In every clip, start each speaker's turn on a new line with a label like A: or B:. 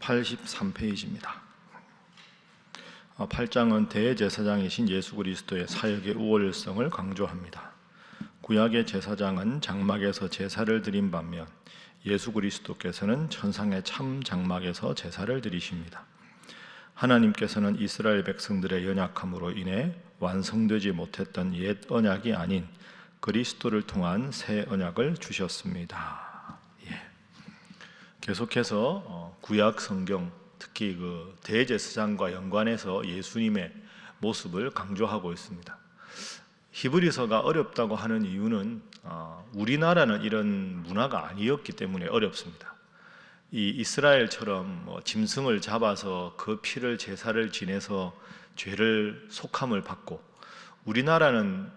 A: 83페이지입니다. 8장은 대제사장이신 예수 그리스도의 사역의 우월성을 강조합니다. 구약의 제사장은 장막에서 제사를 드린 반면 예수 그리스도께서는 천상의 참 장막에서 제사를 드리십니다. 하나님께서는 이스라엘 백성들의 연약함으로 인해 완성되지 못했던 옛 언약이 아닌 그리스도를 통한 새 언약을 주셨습니다. 계속해서 구약 성경, 특히 그 대제사장과 연관해서 예수님의 모습을 강조하고 있습니다. 히브리서가 어렵다고 하는 이유는 우리나라는 이런 문화가 아니었기 때문에 어렵습니다. 이 이스라엘처럼 짐승을 잡아서 그 피를 제사를 지내서 죄를 속함을 받고, 우리나라는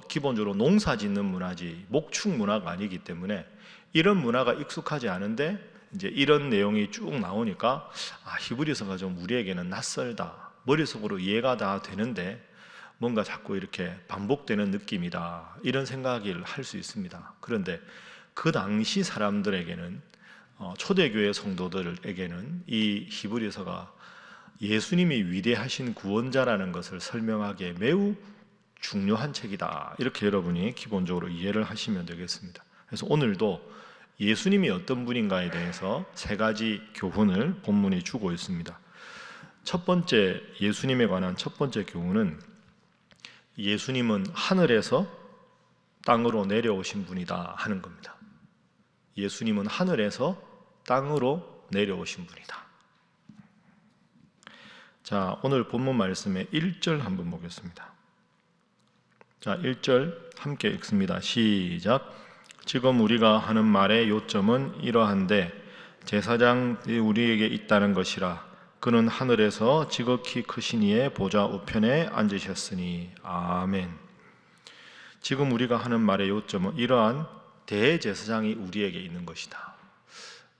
A: 기본적으로 농사 짓는 문화지 목축 문화가 아니기 때문에 이런 문화가 익숙하지 않은데 이제 이런 내용이 쭉 나오니까 히브리서가 좀 우리에게는 낯설다, 머릿속으로 이해가 다 되는데 뭔가 자꾸 이렇게 반복되는 느낌이다, 이런 생각을 할 수 있습니다. 그런데 그 당시 사람들에게는, 초대교회 성도들에게는 이 히브리서가 예수님이 위대하신 구원자라는 것을 설명하기에 매우 중요한 책이다, 이렇게 여러분이 기본적으로 이해를 하시면 되겠습니다. 그래서 오늘도 예수님이 어떤 분인가에 대해서 세 가지 교훈을 본문이 주고 있습니다. 첫 번째, 예수님에 관한 첫 번째 교훈은 예수님은 하늘에서 땅으로 내려오신 분이다 하는 겁니다. 예수님은 하늘에서 땅으로 내려오신 분이다. 자, 오늘 본문 말씀의 1절 한번 보겠습니다. 자, 1절 함께 읽습니다. 시작. 지금 우리가 하는 말의 요점은 이러한데 제사장이 우리에게 있다는 것이라. 그는 하늘에서 지극히 크신 이의 보좌 우편에 앉으셨으니. 아멘. 지금 우리가 하는 말의 요점은 이러한 대제사장이 우리에게 있는 것이다.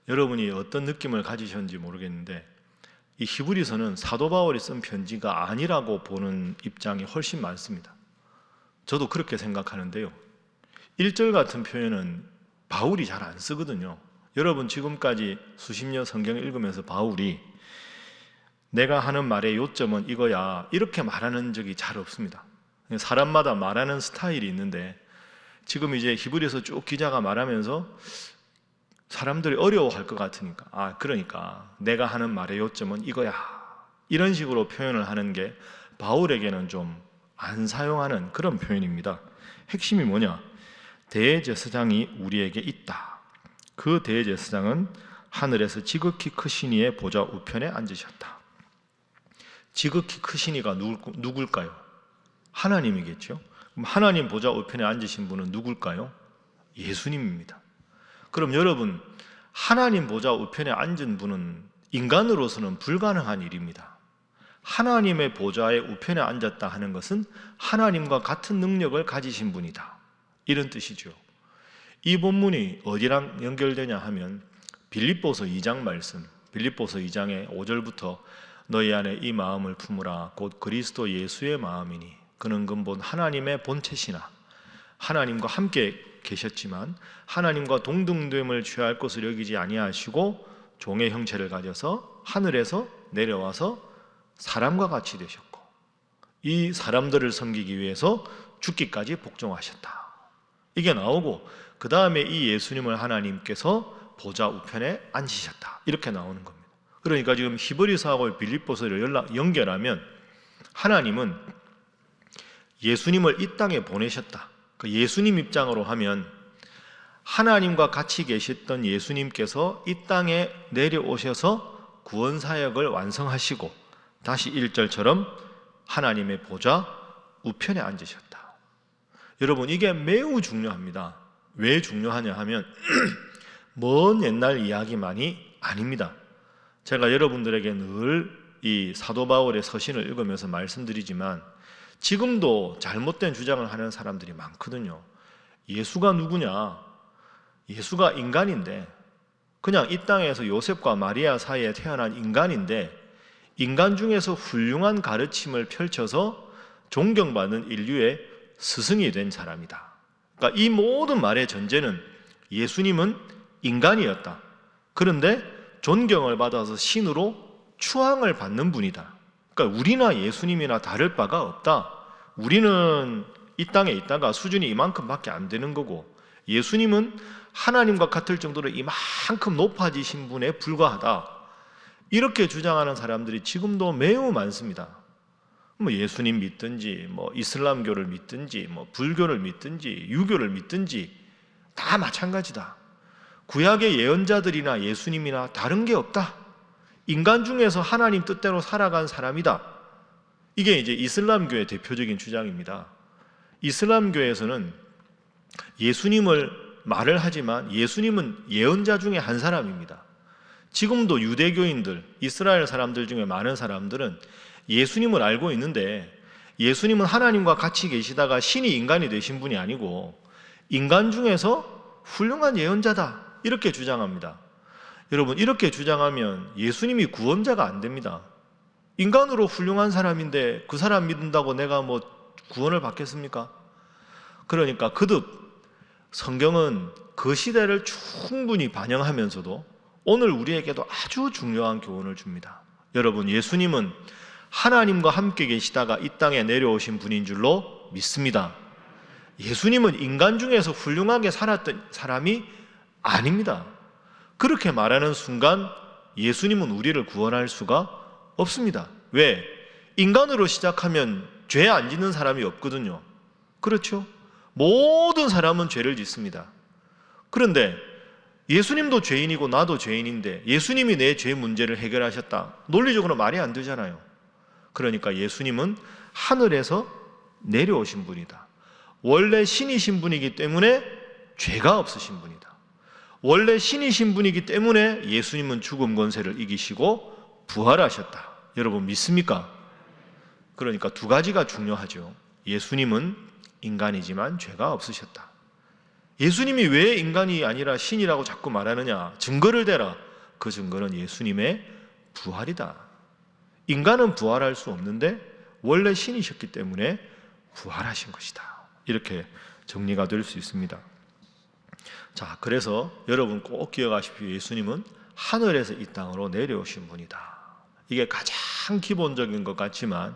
A: 여러분이 어떤 느낌을 가지셨는지 모르겠는데 이 히브리서는 사도 바울이 쓴 편지가 아니라고 보는 입장이 훨씬 많습니다. 저도 그렇게 생각하는데요, 1절 같은 표현은 바울이 잘 안 쓰거든요. 여러분 지금까지 수십 년 성경을 읽으면서 바울이 내가 하는 말의 요점은 이거야, 이렇게 말하는 적이 잘 없습니다. 사람마다 말하는 스타일이 있는데 지금 이제 히브리서 쭉 기자가 말하면서 사람들이 어려워할 것 같으니까 그러니까 내가 하는 말의 요점은 이거야, 이런 식으로 표현을 하는 게 바울에게는 좀 안 사용하는 그런 표현입니다. 핵심이 뭐냐? 대제사장이 우리에게 있다. 그 대제사장은 하늘에서 지극히 크신 이의 보좌 우편에 앉으셨다. 지극히 크신 이가 누굴까요? 하나님이겠죠. 그럼 하나님 보좌 우편에 앉으신 분은 누굴까요? 예수님입니다. 그럼 여러분, 하나님 보좌 우편에 앉은 분은 인간으로서는 불가능한 일입니다. 하나님의 보좌의 우편에 앉았다 하는 것은 하나님과 같은 능력을 가지신 분이다, 이런 뜻이죠. 이 본문이 어디랑 연결되냐 하면 빌립보서 2장 말씀, 빌립보서 2장의 5절부터 너희 안에 이 마음을 품으라 곧 그리스도 예수의 마음이니 그는 근본 하나님의 본체시나 하나님과 함께 계셨지만 하나님과 동등됨을 취할 것을 여기지 아니하시고 종의 형체를 가져서 하늘에서 내려와서 사람과 같이 되셨고 이 사람들을 섬기기 위해서 죽기까지 복종하셨다, 이게 나오고 그 다음에 이 예수님을 하나님께서 보좌 우편에 앉히셨다, 이렇게 나오는 겁니다. 그러니까 지금 히브리서하고 빌립보서를 연결하면 하나님은 예수님을 이 땅에 보내셨다. 그 예수님 입장으로 하면 하나님과 같이 계셨던 예수님께서 이 땅에 내려오셔서 구원사역을 완성하시고 다시 1절처럼 하나님의 보좌 우편에 앉으셨다. 여러분, 이게 매우 중요합니다. 왜 중요하냐 하면 먼 옛날 이야기만이 아닙니다. 제가 여러분들에게 늘 이 사도 바울의 서신을 읽으면서 말씀드리지만 지금도 잘못된 주장을 하는 사람들이 많거든요. 예수가 누구냐? 예수가 인간인데, 그냥 이 땅에서 요셉과 마리아 사이에 태어난 인간인데 인간 중에서 훌륭한 가르침을 펼쳐서 존경받는 인류의 스승이 된 사람이다. 그러니까 이 모든 말의 전제는 예수님은 인간이었다. 그런데 존경을 받아서 신으로 추앙을 받는 분이다. 그러니까 우리나 예수님이나 다를 바가 없다. 우리는 이 땅에 있다가 수준이 이만큼밖에 안 되는 거고, 예수님은 하나님과 같을 정도로 이만큼 높아지신 분에 불과하다. 이렇게 주장하는 사람들이 지금도 매우 많습니다. 뭐 예수님 믿든지, 뭐 이슬람교를 믿든지, 뭐 불교를 믿든지, 유교를 믿든지 다 마찬가지다. 구약의 예언자들이나 예수님이나 다른 게 없다. 인간 중에서 하나님 뜻대로 살아간 사람이다. 이게 이제 이슬람교의 대표적인 주장입니다. 이슬람교에서는 예수님을 말을 하지만 예수님은 예언자 중에 한 사람입니다. 지금도 유대교인들, 이스라엘 사람들 중에 많은 사람들은 예수님을 알고 있는데, 예수님은 하나님과 같이 계시다가 신이 인간이 되신 분이 아니고 인간 중에서 훌륭한 예언자다, 이렇게 주장합니다. 여러분, 이렇게 주장하면 예수님이 구원자가 안 됩니다. 인간으로 훌륭한 사람인데 그 사람 믿는다고 내가 뭐 구원을 받겠습니까? 그러니까 거듭 성경은 그 시대를 충분히 반영하면서도 오늘 우리에게도 아주 중요한 교훈을 줍니다. 여러분, 예수님은 하나님과 함께 계시다가 이 땅에 내려오신 분인 줄로 믿습니다. 예수님은 인간 중에서 훌륭하게 살았던 사람이 아닙니다. 그렇게 말하는 순간 예수님은 우리를 구원할 수가 없습니다. 왜? 인간으로 시작하면 죄 안 짓는 사람이 없거든요. 그렇죠? 모든 사람은 죄를 짓습니다. 그런데 예수님도 죄인이고 나도 죄인인데 예수님이 내 죄 문제를 해결하셨다. 논리적으로 말이 안 되잖아요. 그러니까 예수님은 하늘에서 내려오신 분이다. 원래 신이신 분이기 때문에 죄가 없으신 분이다. 원래 신이신 분이기 때문에 예수님은 죽음 권세를 이기시고 부활하셨다. 여러분 믿습니까? 그러니까 두 가지가 중요하죠. 예수님은 인간이지만 죄가 없으셨다. 예수님이 왜 인간이 아니라 신이라고 자꾸 말하느냐? 증거를 대라. 그 증거는 예수님의 부활이다. 인간은 부활할 수 없는데 원래 신이셨기 때문에 부활하신 것이다. 이렇게 정리가 될 수 있습니다. 자, 그래서 여러분 꼭 기억하십시오. 예수님은 하늘에서 이 땅으로 내려오신 분이다. 이게 가장 기본적인 것 같지만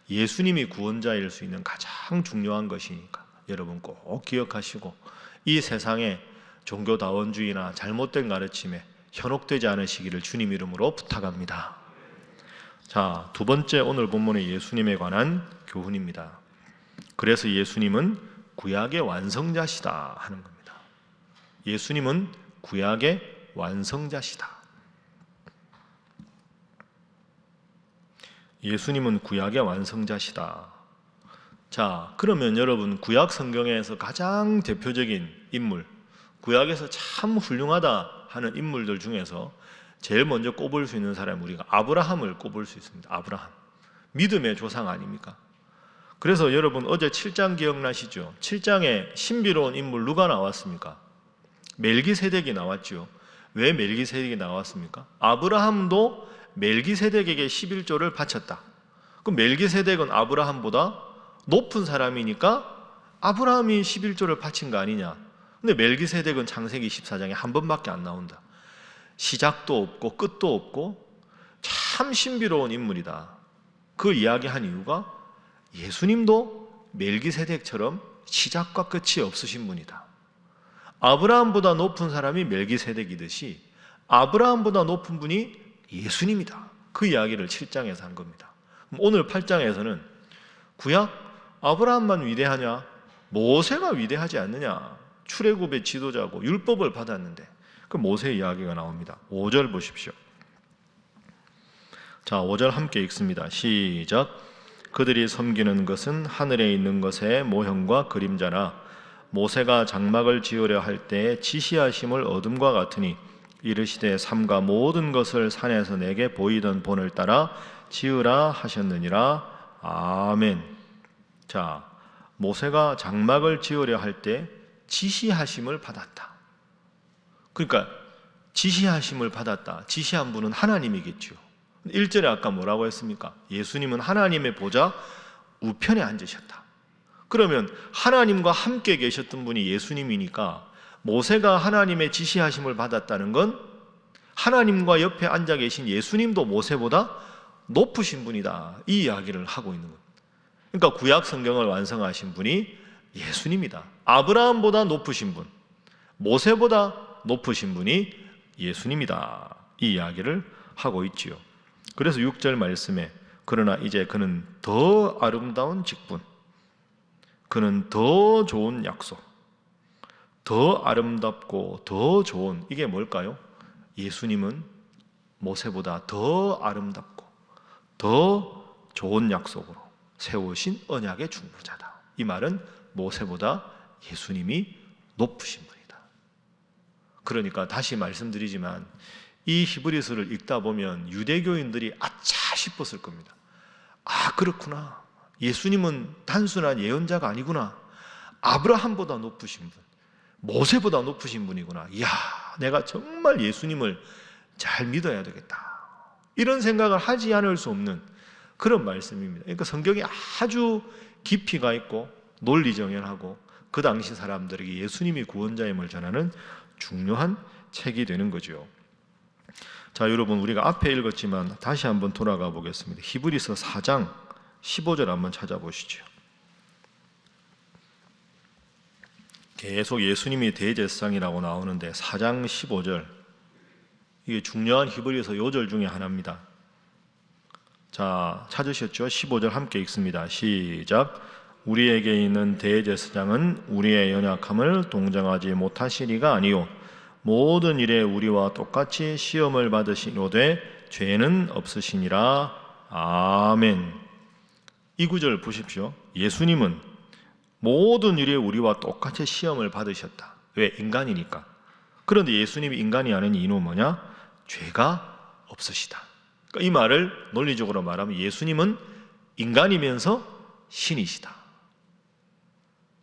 A: 예수님이 구원자일 수 있는 가장 중요한 것이니까 여러분 꼭 기억하시고 이 세상에 종교다원주의나 잘못된 가르침에 현혹되지 않으시기를 주님 이름으로 부탁합니다. 자, 두 번째 오늘 본문의 예수님에 관한 교훈입니다. 그래서 예수님은 구약의 완성자시다 하는 겁니다. 예수님은 구약의 완성자시다. 예수님은 구약의 완성자시다. 자, 그러면 여러분 구약 성경에서 가장 대표적인 인물, 구약에서 참 훌륭하다 하는 인물들 중에서 제일 먼저 꼽을 수 있는 사람이 우리가 아브라함을 꼽을 수 있습니다. 아브라함. 믿음의 조상 아닙니까? 그래서 여러분 어제 7장 기억나시죠? 7장에 신비로운 인물 누가 나왔습니까? 멜기세덱이 나왔죠. 왜 멜기세덱이 나왔습니까? 아브라함도 멜기세덱에게 11조를 바쳤다. 그럼 멜기세덱은 아브라함보다 높은 사람이니까 아브라함이 11조를 바친 거 아니냐? 근데 멜기세덱은 창세기 14장에 한 번밖에 안 나온다. 시작도 없고 끝도 없고 참 신비로운 인물이다. 그 이야기한 이유가 예수님도 멜기세덱처럼 시작과 끝이 없으신 분이다. 아브라함보다 높은 사람이 멜기세덱이듯이 아브라함보다 높은 분이 예수님이다. 그 이야기를 7장에서 한 겁니다. 오늘 8장에서는 구약 아브라함만 위대하냐? 모세가 위대하지 않느냐? 출애굽의 지도자고 율법을 받았는데 그 모세 이야기가 나옵니다. 5절 보십시오. 자, 5절 함께 읽습니다. 시작. 그들이 섬기는 것은 하늘에 있는 것의 모형과 그림자라. 모세가 장막을 지으려 할 때에 지시하심을 얻음과 같으니 이르시되 삼가 모든 것을 산에서 내게 보이던 본을 따라 지으라 하셨느니라. 아멘. 자, 모세가 장막을 지으려 할 때 지시하심을 받았다. 그러니까 지시하심을 받았다. 지시한 분은 하나님이겠죠. 1절에 아까 뭐라고 했습니까? 예수님은 하나님의 보좌 우편에 앉으셨다. 그러면 하나님과 함께 계셨던 분이 예수님이니까 모세가 하나님의 지시하심을 받았다는 건 하나님과 옆에 앉아 계신 예수님도 모세보다 높으신 분이다, 이 이야기를 하고 있는 거예요. 그러니까 구약 성경을 완성하신 분이 예수님이다. 아브라함보다 높으신 분, 모세보다 높으신 분이 예수님이다, 이 이야기를 하고 있지요. 그래서 6절 말씀에 그러나 이제 그는 더 아름다운 직분, 그는 더 좋은 약속, 더 아름답고 더 좋은, 이게 뭘까요? 예수님은 모세보다 더 아름답고 더 좋은 약속으로 세우신 언약의 중보자다. 이 말은 모세보다 예수님이 높으신 분이다. 그러니까 다시 말씀드리지만 이 히브리서를 읽다 보면 유대교인들이 아차 싶었을 겁니다. 아, 그렇구나. 예수님은 단순한 예언자가 아니구나. 아브라함보다 높으신 분, 모세보다 높으신 분이구나. 이야, 내가 정말 예수님을 잘 믿어야 되겠다, 이런 생각을 하지 않을 수 없는 그런 말씀입니다. 그러니까 성경이 아주 깊이가 있고 논리정연하고 그 당시 사람들에게 예수님이 구원자임을 전하는 중요한 책이 되는 거죠. 자, 여러분, 우리가 앞에 읽었지만 다시 한번 돌아가 보겠습니다. 히브리서 4장 15절 한번 찾아보시죠. 계속 예수님이 대제사장이라고 나오는데 4장 15절, 이게 중요한 히브리서 요절 중에 하나입니다. 자, 찾으셨죠? 15절 함께 읽습니다. 시작. 우리에게 있는 대제사장은 우리의 연약함을 동정하지 못하시리가 아니요 모든 일에 우리와 똑같이 시험을 받으시노되 죄는 없으시니라. 아멘. 이 구절 보십시오. 예수님은 모든 일에 우리와 똑같이 시험을 받으셨다. 왜? 인간이니까. 그런데 예수님이 인간이 아닌 이유는 뭐냐? 죄가 없으시다. 그러니까 이 말을 논리적으로 말하면 예수님은 인간이면서 신이시다.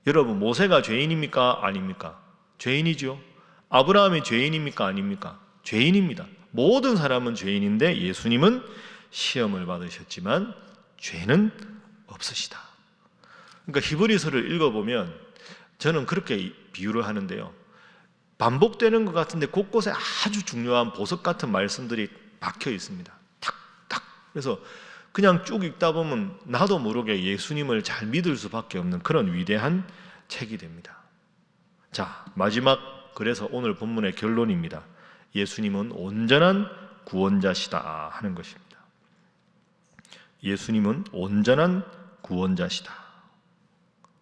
A: 여러분, 모세가 죄인입니까? 아닙니까? 죄인이죠. 아브라함이 죄인입니까? 아닙니까? 죄인입니다. 모든 사람은 죄인인데 예수님은 시험을 받으셨지만 죄는 없으시다. 그러니까 히브리서를 읽어보면 저는 그렇게 비유를 하는데요, 반복되는 것 같은데 곳곳에 아주 중요한 보석 같은 말씀들이 박혀 있습니다. 탁탁. 그래서 그냥 쭉 읽다 보면 나도 모르게 예수님을 잘 믿을 수밖에 없는 그런 위대한 책이 됩니다. 자, 마지막, 그래서 오늘 본문의 결론입니다. 예수님은 온전한 구원자시다 하는 것입니다. 예수님은 온전한 구원자시다.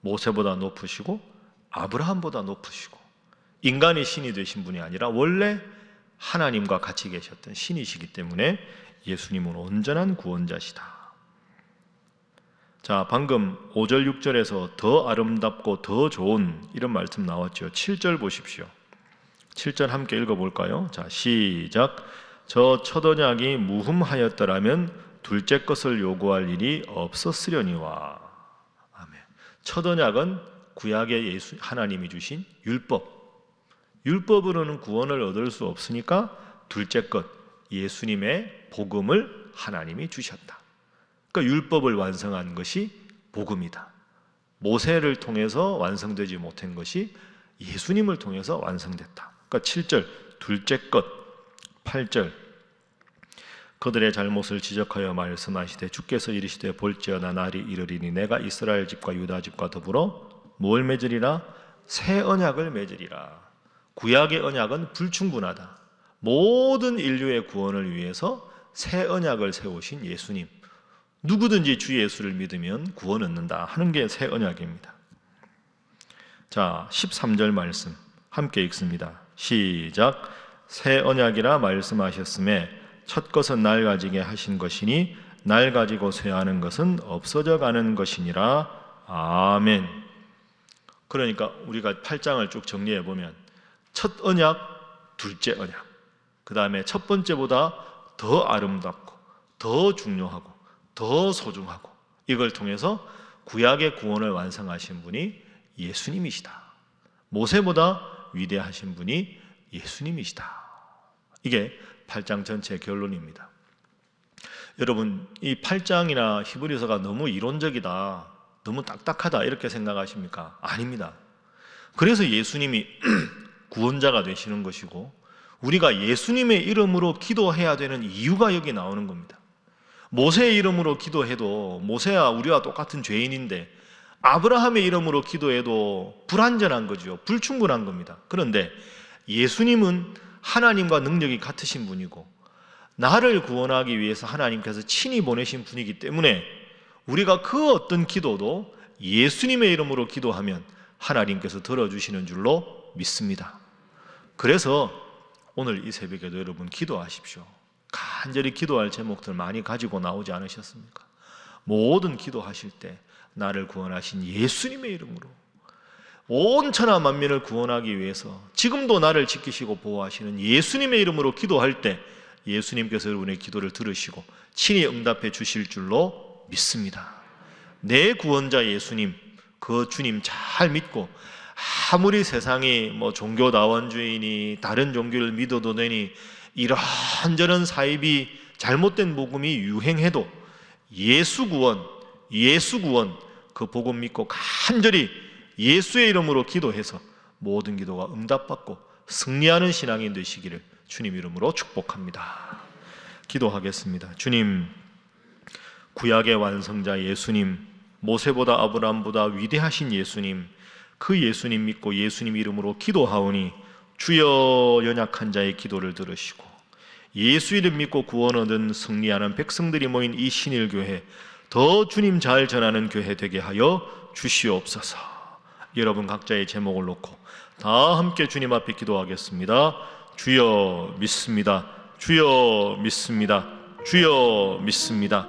A: 모세보다 높으시고 아브라함보다 높으시고 인간이 신이 되신 분이 아니라 원래 하나님과 같이 계셨던 신이시기 때문에 예수님은 온전한 구원자시다. 자, 방금 5절 6절에서 더 아름답고 더 좋은, 이런 말씀 나왔죠. 7절 보십시오. 7절 함께 읽어볼까요? 자, 시작. 저 첫 언약이 무흠하였더라면 둘째 것을 요구할 일이 없었으려니와. 아멘. 첫 언약은 구약의 하나님이 주신 율법. 율법으로는 구원을 얻을 수 없으니까 둘째 것, 예수님의 복음을 하나님이 주셨다. 그러니까 율법을 완성한 것이 복음이다. 모세를 통해서 완성되지 못한 것이 예수님을 통해서 완성됐다. 그러니까 7절 둘째 것, 8절 그들의 잘못을 지적하여 말씀하시되 주께서 이르시되 볼지어다 날이 이르리니 내가 이스라엘 집과 유다 집과 더불어 뭘 맺으리라? 새 언약을 맺으리라. 구약의 언약은 불충분하다. 모든 인류의 구원을 위해서 새 언약을 세우신 예수님, 누구든지 주 예수를 믿으면 구원 얻는다 하는 게 새 언약입니다. 자, 13절 말씀 함께 읽습니다. 시작. 새 언약이라 말씀하셨음에 첫 것은 날 가지게 하신 것이니 날 가지고 쇠하는 것은 없어져 가는 것이니라. 아멘. 그러니까 우리가 8장을 쭉 정리해 보면 첫 언약, 둘째 언약, 그 다음에 첫 번째보다 더 아름답고 더 중요하고 더 소중하고, 이걸 통해서 구약의 구원을 완성하신 분이 예수님이시다. 모세보다 위대하신 분이 예수님이시다. 이게 8장 전체의 결론입니다. 여러분, 이 8장이나 히브리서가 너무 이론적이다, 너무 딱딱하다 이렇게 생각하십니까? 아닙니다. 그래서 예수님이 구원자가 되시는 것이고 우리가 예수님의 이름으로 기도해야 되는 이유가 여기 나오는 겁니다. 모세의 이름으로 기도해도 모세야 우리와 똑같은 죄인인데 아브라함의 이름으로 기도해도 불완전한 거죠. 불충분한 겁니다. 그런데 예수님은 하나님과 능력이 같으신 분이고 나를 구원하기 위해서 하나님께서 친히 보내신 분이기 때문에 우리가 그 어떤 기도도 예수님의 이름으로 기도하면 하나님께서 들어주시는 줄로 믿습니다. 그래서 오늘 이 새벽에도 여러분 기도하십시오. 간절히 기도할 제목들 많이 가지고 나오지 않으셨습니까? 모든 기도하실 때 나를 구원하신 예수님의 이름으로 온 천하 만민을 구원하기 위해서 지금도 나를 지키시고 보호하시는 예수님의 이름으로 기도할 때 예수님께서 여러분의 기도를 들으시고 친히 응답해 주실 줄로 믿습니다. 내 구원자 예수님, 그 주님 잘 믿고 아무리 세상이 종교다원주의니 다른 종교를 믿어도 되니 이런저런 사입이 잘못된 복음이 유행해도 예수 구원 그 복음 믿고 간절히 예수의 이름으로 기도해서 모든 기도가 응답받고 승리하는 신앙인 되시기를 주님 이름으로 축복합니다. 기도하겠습니다. 주님, 구약의 완성자 예수님, 모세보다 아브라함보다 위대하신 예수님, 그 예수님 믿고 예수님 이름으로 기도하오니 주여 연약한 자의 기도를 들으시고 예수 이름 믿고 구원 얻은 승리하는 백성들이 모인 이 신일교회 더 주님 잘 전하는 교회 되게 하여 주시옵소서. 여러분 각자의 제목을 놓고 다 함께 주님 앞에 기도하겠습니다. 주여 믿습니다. 주여 믿습니다. 주여 믿습니다.